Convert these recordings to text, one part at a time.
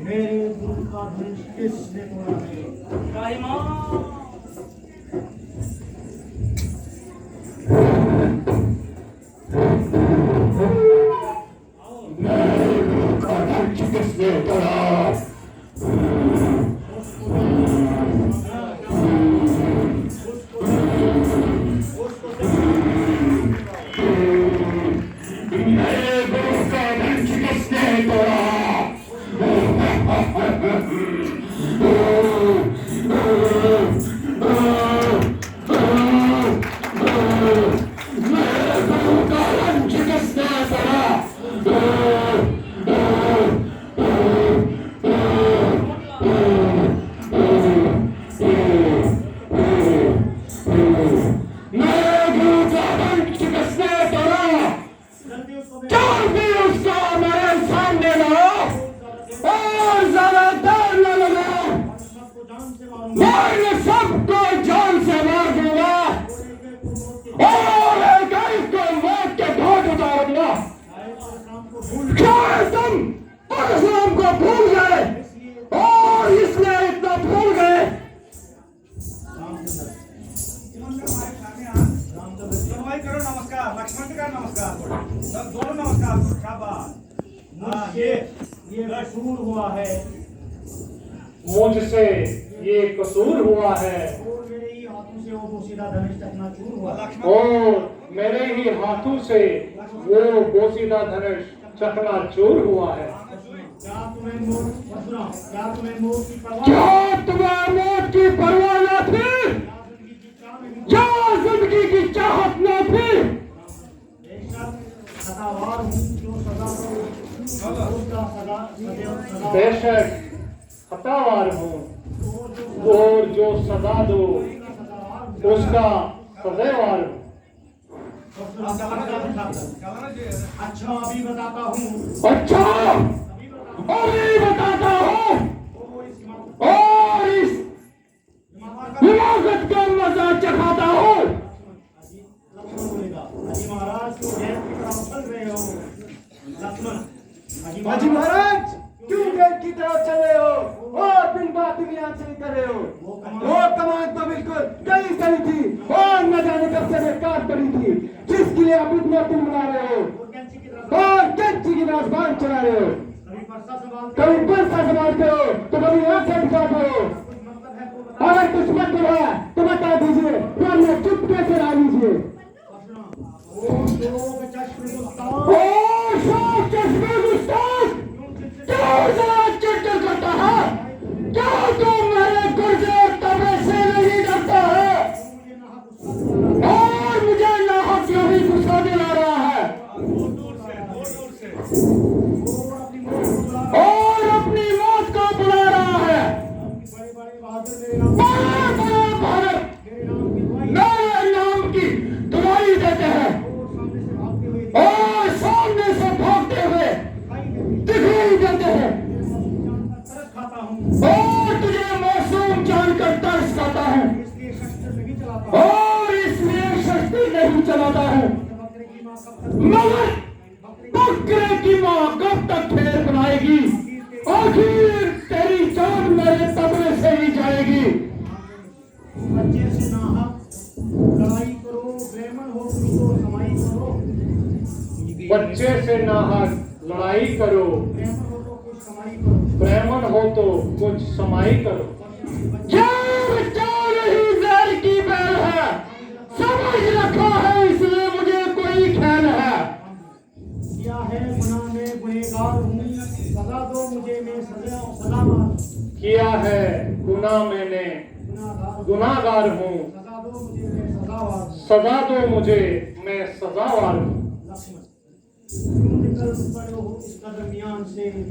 मेरे गुरु का धनुष किसने तोड़ा है? मेरे गुरु का धनुष किसने तोड़ा? मेरे गुरु का धनुष किसने तोड़ा? सबको जान से मार दूंगा और एक को मौत के घाट उतारूंगा। क्या तुम परशुराम को भूल गए और इसलिए इतना भूल गए? करो नमस्कार, लक्ष्मण का नमस्कार, दोनों नमस्कार। शाबाश। ये कसूर हुआ है, मुझसे ये कसूर हुआ है और मेरे ही हाथों से वो बोसीदा धनुष चकनाचूर हुआ। और मेरे ही हाथों से वो बोसीदा धनुष चकनाचूर हुआ है। क्या तुम्हें मौत की परवाह? क्या तुम्हें मौत की परवाह न थी? क्या जिंदगी की चाहत न थी? सदावार हूँ जो सदा बेशक खतावार हूँ और जो सदा दो उसका सदैवार हूँ। अच्छा अभी बताता हूँ, अच्छा अभी बताता हूँ और इस हिमाकत का मजा चखाता हूँ। अजी महाराज क्यों गैर की तरफ चल रहे हो? लक्ष्मण अजी महाराज क्यों गैर की तरफ चले हो और बिन बात भी यहाँ से कर रहे हो? वो कमान तो बिल्कुल कहीं सही थी और न जाने कब से बेकार पड़ी थी, जिसके लिए आप इतना तुम बना रहे हो और कैंची की नाजबान चला रहे हो। कभी परसा संभालते हो तो कभी आंखें दिखाते हो। अगर कुछ मतलब है तो बता दीजिए वरना चुपके से ला लीजिए। चश्मे गुस्ताख क्यों जरा चिड़चिड़ करता है? क्या तुम मेरे गुर्जे और तबे से नहीं डरता है और मुझे नाहक यही गुस्सा दिला रहा है और अपनी मौत को बुला रहा है? भारत मेरे नाम की दुआई देते हैं और सामने से भागते हुए दिखाई देते हैं और तुझे मासूम जानकर तरस खाता है और इसलिए शस्त्र नहीं चलाता है। मगर बकरे की माँ कब तक खेल बनाएगी? आखिर तेरी जान मेरे तबले से ही जाएगी। बच्चे से नाहक लड़ाई करो, ब्राह्मण हो तो समाई करो। बच्चे से नाहक लड़ाई करो, ब्राह्मण हो तो कुछ समाई करो। बच्चा नहीं जहर की बैल है, समझ रखा है इसलिए मुझे कोई ख्याल है। क्या है गुनाह में गुनहगार हूँ, सजा दो मुझे मैं सजा मार। किया है गुनाह मैंने गुनाहगार हूँ, सजा दो मुझे मैं सजावार हूँ।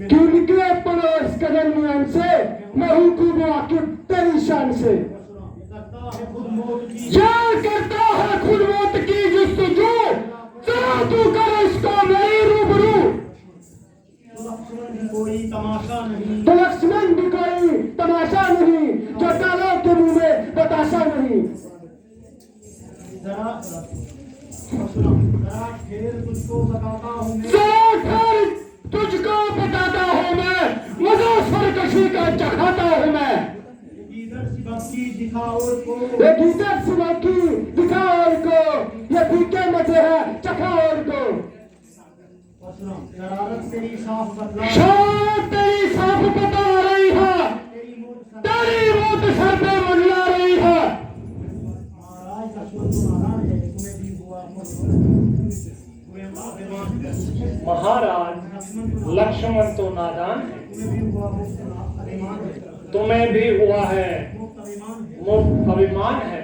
क्यों निकले पड़ो इस दरमियान से? मैं हूँ खूब आखिर तेरी शान से। क्या करता है खुद मौत की जुस्तजू? जरा तू कर इसको मेरी रूबरू। कोई तमाशा नहीं। तो लक्ष्मण भी कोई तमाशा नहीं जो डालो के मुंह में बताशा नहीं। जरा सुनो, जरा फिर तुझको बताता हूँ मैं, फिर तुझको बताता हूँ मैं, मुजफ्फर कशी का चखाता हूँ मैं। इधर सी बाकी दिखाओ को, ये गीदड़ सुबह की दिखा और को, ये फीके मजे है चखा और को। और सुनो, शरारत तेरी साफ बतला, शाम तेरी साफ बता रही है, तेरी मौत सर पे मंडला रही है। महाराज लक्ष्मण तो नाराज है, तुम्हें भी हुआ महाराज लक्ष्मण तो नादान है, तुम्हें भी हुआ अभिमान है, तुम्हें भी हुआ है मुक्त अभिमान है। मुफ्त अभिमान है।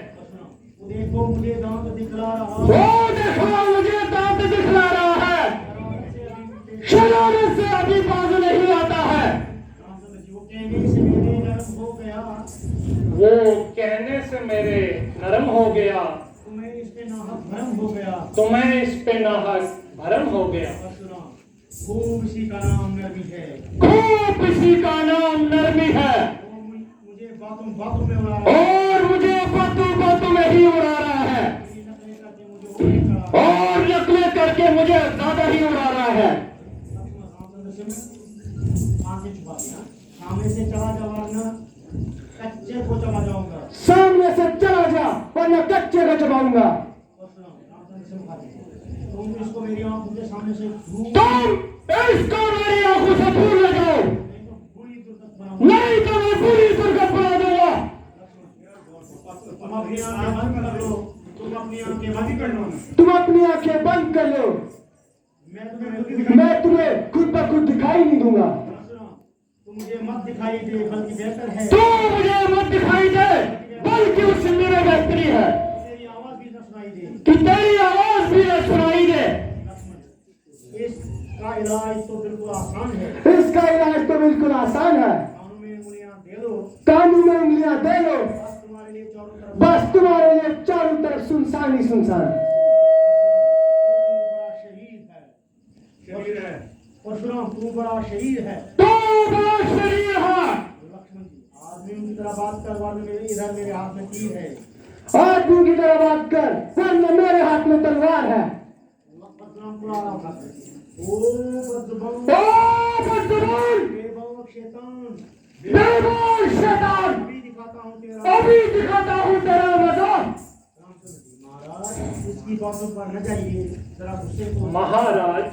वो देखो मुझे दांत दिखला रहा, वो देखो मुझे दांत दिखला रहा है, शरारत से अभी बाज नहीं आता है। वो कहने से मेरे नरम हो गया, वो कहने से मेरे नरम हो गया, तुम्हें इस पे नाहक भरम हो गया। तुम्हें इस पे नाहक भरम हो गया। और सुनो, खूब इसी का नाम नरमी है, खूब इसी का नाम नरमी है, वो मुझे बातों बातों में उड़ा रहा है, और मुझे बातों बातों में ही उड़ा रहा है, मेरी नकलें करके मुझे ओढ़े चढ़ा। और नकलें करके मुझे ज्यादा ही उड़ा रहा है। रामचंद्र से मैं आंखें छुपा दिया, सामने से चला जा वरना कच्चे को चला जाऊंगा। सामने से चला जा वरना कच्चे को चबाऊंगा। और सुनो, रामचंद्र से मुखा दीजिए, तुम इसको मेरी आंखों के सामने से दूर, तुम इसको मेरी आंखों से दूर ले जाओ, नहीं तो बुरी दुर्गत बनाऊंगा। नहीं तो मैं पूरी दुर्गत बना दूंगा। तुम अपनी आंखें बंद कर लो, तुम अपनी आंखें बंद कर लो, तुम अपनी आंखें बंद कर लो, मैं तुम्हें खुद ब खुद दिखाई नहीं दूंगा। तुम मुझे मत दिखाई दे, बल्कि बेहतर है तू मुझे मत दिखाई दे, बल्कि उससे मेरे बेहतरी है तेरी आवाज भी न सुनाई दे। कि तेरी आवाज भी न सुनाई दे। इसका इलाज तो बिल्कुल आसान है, इसका इलाज तो बिल्कुल आसान है, कानों में उंगलियां दे दो, कानून में उंगलियां दे लो, बस तुम्हारे लिए चारों तरफ, बस तुम्हारे लिए चारों तरफ सुनसान ही सुनसान। बड़ा शहीद है, शरीर है। और सुनो, तू बड़ा शरीर है। तू बड़ा शरीर है। लक्ष्मण जी, आदमी की तरह बात कर, वरना मेरे इधर मेरे हाथ में तीर है। आदमी की तरह बात कर वरना मेरे हाथ में तलवार है। बदनाम बुला रहा था, ओ बदबम, ओ बदजुबान, बेबाक शैतान, बेईमान शैतान, अभी दिखाता हूँ तेरा। अभी दिखाता हूँ तेरा मजा। रामचंद्र जी, महाराज इसकी बातों पर न जाइए, जरा गुस्से को, महाराज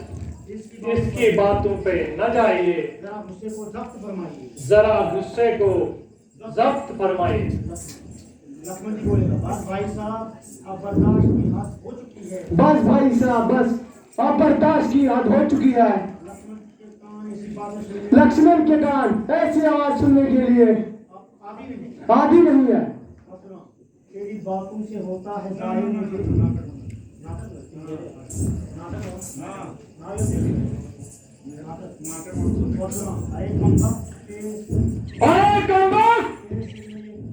इसकी बातों पे न जाइए, जरा गुस्से को जब्त फरमाइए। जरा गुस्से को जब्त फरमाइए। लक्ष्मण जी बोलेगा, बस भाई साहब, अब बर्दाश्त की हद हो चुकी है। बस भाई साहब बस, अब बर्दाश्त की हद हो चुकी है। लक्ष्मण के कान ऐसी बातें सुनने लक्ष्मण के कान ऐसी आवाज सुनने के लिए अब आदि नहीं। आदि नहीं है। और सुनो, तेरी बातों से होता है जाहिर मुझे और सुनो, अरे कमबा, अरे कौवा,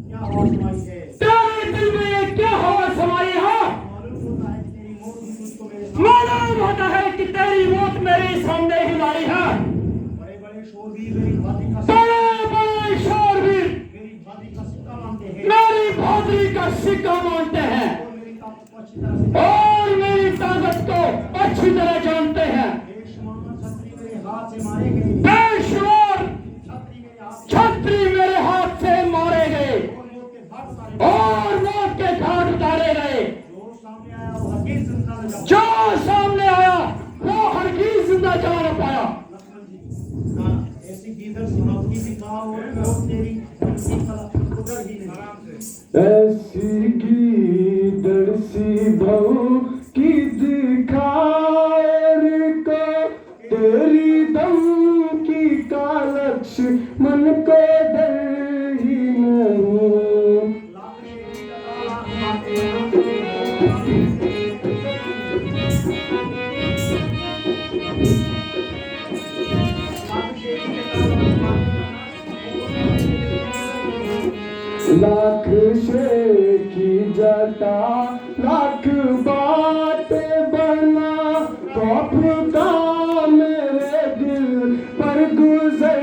क्या आवाज सुनाई है? तेरे दिल में ये क्या हवा समाई है? मालूम होता है कि तेरी मौत भी तुझको मेरे सामने, मालूम होता है कि तेरी मौत मेरे सामने ही लाई है। बड़े बड़े शोरवीर मेरी भाभी का बड़े बड़े शोरवीर मेरी भाभी का सिक्का मानते हैं, मेरी भादरी का सिक्का मानते हैं, और मेरी ताकत को अच्छी तरह से और मेरी ताकत को अच्छी तरह जानते हैं। बेशुमार छतरी मेरे हाथ से मारे गए, बेशुमार छतरी मेरे हाथ से, छतरी मेरे हाथ से मारे गए, और मौत के घाट उतारे गए। और मौत के घाट उतारे गए। जो सामने आया वो हकीक जिंदा न जा जो सामने आया वो हरगिज जिंदा जा न पाया। लक्ष्मण जी, हाँ, ऐसी गीदड़ सी बात की दिखाओ, और तेरी उनकी फलक उधर ही नहीं। आराम से ऐसी गीदड़ सी बहू की दिखार को, तेरी दम की का लक्ष्मण को डर ही नहीं। लाख शेरी का लाख बातें लाख शेर की जटा लाख बात बना, कौफ का मेरे दिल पर गुजर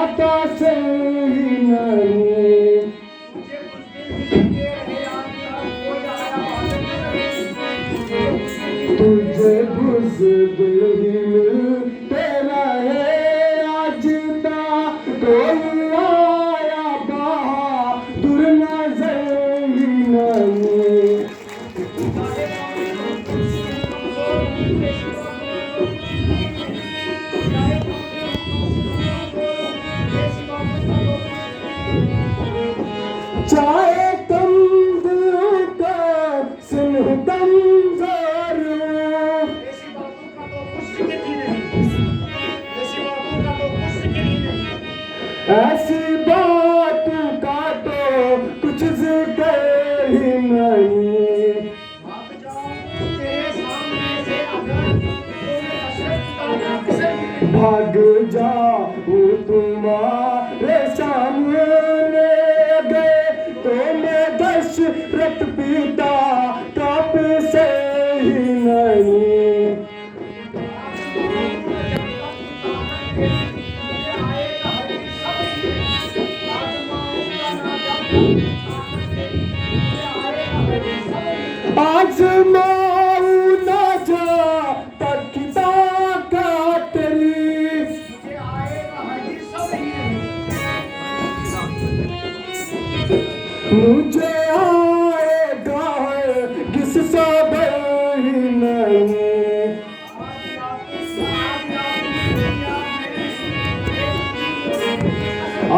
आता सही नहीं। मुझे कुछ दिन बीते रहे आज तक कोई आया बात तुझे बुज़दिल ही मिलते रहे आज तक कोई आया बहादुर नजर ही नहीं। चाहे कम दिल का सिन्ह कमजोर ऐसी बातों का तो कुछ जिक्र ही नहीं, ऐसी बातों का तो कुछ जिक्र ही नहीं। ऐसी बात का तो कुछ जिक्र ही नहीं। भाग जाऊं तेरे सामने से अगर तो मैं अशरफ का नाम से ही भाग जाऊं तुम्हारे सामने गए तो मैं दशरथ पिता काप से ही नहीं। आजमाऊं ना जा तकिता का तेरी मुझे आएगा किस सबर ही नहीं।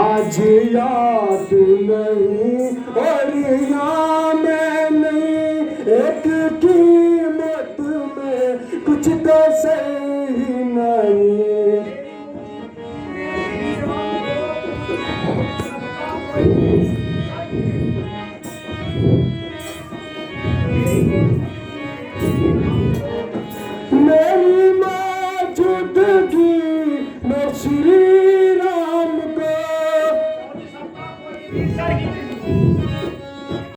आज याद नहीं और यहाँ मैं नहीं, एक कीमत में कुछ तो सही नहीं। मैं